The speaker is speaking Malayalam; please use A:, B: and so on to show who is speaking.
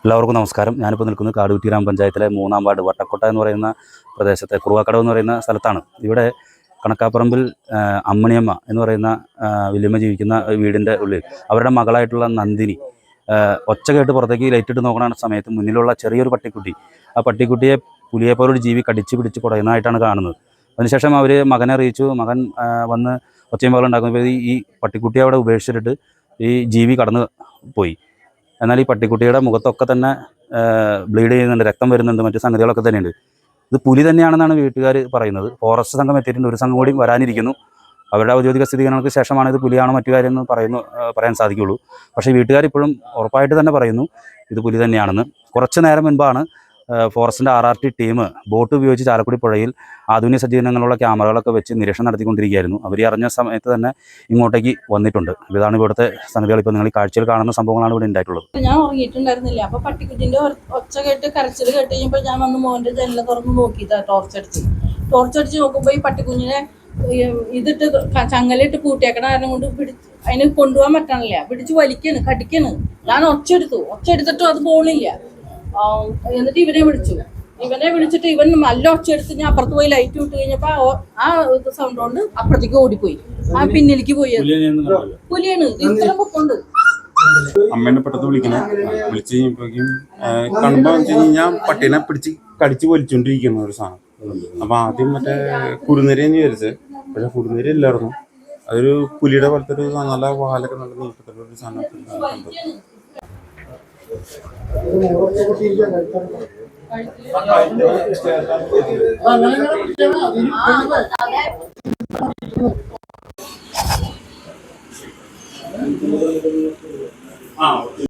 A: എല്ലാവർക്കും നമസ്കാരം. ഞാനിപ്പോൾ നിൽക്കുന്നത് കാടുകുറ്റി ഗ്രാമപഞ്ചായത്തിലെ 3-ാം വാർഡ് വട്ടക്കൊട്ട എന്ന് പറയുന്ന പ്രദേശത്തെ കുറുവാക്കടവ് എന്ന് പറയുന്ന സ്ഥലത്താണ്. ഇവിടെ കണക്കാപ്പറമ്പിൽ അമ്മണിയമ്മ എന്ന് പറയുന്ന വല്യമ്മ ജീവിക്കുന്ന വീടിൻ്റെ ഉള്ളിൽ അവരുടെ മകളായിട്ടുള്ള നന്ദിനി ഒച്ച കേട്ട് പുറത്തേക്ക് ലൈറ്റിട്ട് നോക്കുന്ന സമയത്ത് മുന്നിലുള്ള ചെറിയൊരു പട്ടിക്കുട്ടി, ആ പട്ടിക്കുട്ടിയെ പുലിയെപ്പോലൊരു ജീവി കടിച്ചു പിടിച്ച് കുടയുന്നതായിട്ടാണ് കാണുന്നത്. അതിനുശേഷം അവർ മകനെ അറിയിച്ചു. മകൻ വന്ന് ഒച്ചയും മകൾ ഉണ്ടാക്കുമ്പോൾ ഈ പട്ടിക്കുട്ടിയെ അവിടെ ഉപേക്ഷിച്ചിട്ട് ഈ ജീവി കടന്നു പോയി. എന്നാൽ ഈ പട്ടിക്കുട്ടിയുടെ മുഖത്തൊക്കെ തന്നെ ബ്ലീഡ് ചെയ്യുന്നുണ്ട്, രക്തം വരുന്നുണ്ട്, മറ്റു സംഗതികളൊക്കെ തന്നെയുണ്ട്. ഇത് പുലി തന്നെയാണെന്നാണ് വീട്ടുകാർ പറയുന്നത്. ഫോറസ്റ്റ് സംഘം എത്തിയിട്ടുണ്ട്, ഒരു സംഘം കൂടി വരാനിരിക്കുന്നു. അവരുടെ ഔദ്യോഗിക സ്ഥിരീകരണങ്ങൾക്ക് ശേഷമാണ് ഇത് പുലിയാണോ മറ്റു കാര്യമെന്ന് പറയാൻ സാധിക്കുകയുള്ളൂ. പക്ഷേ വീട്ടുകാർ ഇപ്പോഴും ഉറപ്പായിട്ട് തന്നെ പറയുന്നു ഇത് പുലി തന്നെയാണെന്ന്. കുറച്ച് നേരം മുൻപാണ് ഫോറസ്റ്റിൻ്റെ RRT ടീം ബോട്ട് ഉപയോഗിച്ച് ചാലക്കുടി പുഴയിൽ ആധുനിക സജ്ജീകരണങ്ങളുള്ള ക്യാമറകളൊക്കെ വെച്ച് നിരീക്ഷണം നടത്തിക്കൊണ്ടിരിക്കുകയായിരുന്നു. അവർ അറിഞ്ഞ സമയത്ത് തന്നെ ഇങ്ങോട്ടേക്ക് വന്നിട്ടുണ്ട്. ഇതാണ് ഇവിടുത്തെ സംഗതികൾ. ഇപ്പോൾ നിങ്ങൾ ഈ കാഴ്ചയിൽ കാണുന്ന സംഭവങ്ങളാണ് ഇവിടെ ഉണ്ടായിട്ടുള്ളത്.
B: ഞാൻ ഉറങ്ങിയിട്ടുണ്ടായിരുന്നില്ല. അപ്പോൾ പട്ടിക്കുട്ടിൻ്റെ ഒച്ച കേട്ട് കരച്ചിൽ കേട്ട് കഴിയുമ്പോൾ ഞാൻ വന്ന് മോൻ്റെ ജനല തുറന്ന് നോക്കിയതാണ്. ടോർച്ചടിച്ച് നോക്കുമ്പോൾ ഈ പട്ടിക്കുഞ്ഞിനെ ഇതിട്ട് ചങ്ങലിട്ട് പൂട്ടിയേക്കണ കാരണം കൊണ്ട് അതിന് കൊണ്ടുപോകാൻ പറ്റണില്ല. പിടിച്ച് വലിക്കാണ്, കടിക്കാണ്. ഞാൻ ഒച്ചെടുത്തിട്ടും അത് പോണില്ല. എന്നിട്ട് ഇവനെ വിളിച്ചിട്ട് ഇവൻ നല്ല ഒച്ചെടുത്ത് ഞാൻ അപ്പുറത്ത് പോയി ലൈറ്റ് വിട്ട് കഴിഞ്ഞപ്പോൾ ആ സൗണ്ട് കൊണ്ട് അപ്പുറത്തേക്ക് ഓടിപ്പോയി. ആ പിന്നിലേക്ക് പോയി. പുലിയാണ്, ഇത്ര പൊക്കൊണ്ട്.
C: അമ്മേനെ പെട്ടെന്ന് വിളിച്ച് കഴിഞ്ഞപ്പോഴേക്കും കാണുമ്പോൾ വെച്ച് കഴിഞ്ഞാൽ പട്ടീനെ പിടിച്ച് കടിച്ച് വലിച്ചോണ്ടിരിക്കുന്ന ഒരു സാധനം. അപ്പൊ ആദ്യം മറ്റേ കുറുനരിയെന്ന് വിചാരിച്ചത്, പക്ഷെ കുറുനരി ഇല്ലായിരുന്നു. അതൊരു പുലിയുടെ പോലത്തെ ഒരു നല്ല വാലൊക്കെ നല്ല നീട്ടത്തിലുള്ള ഒരു സാധനം.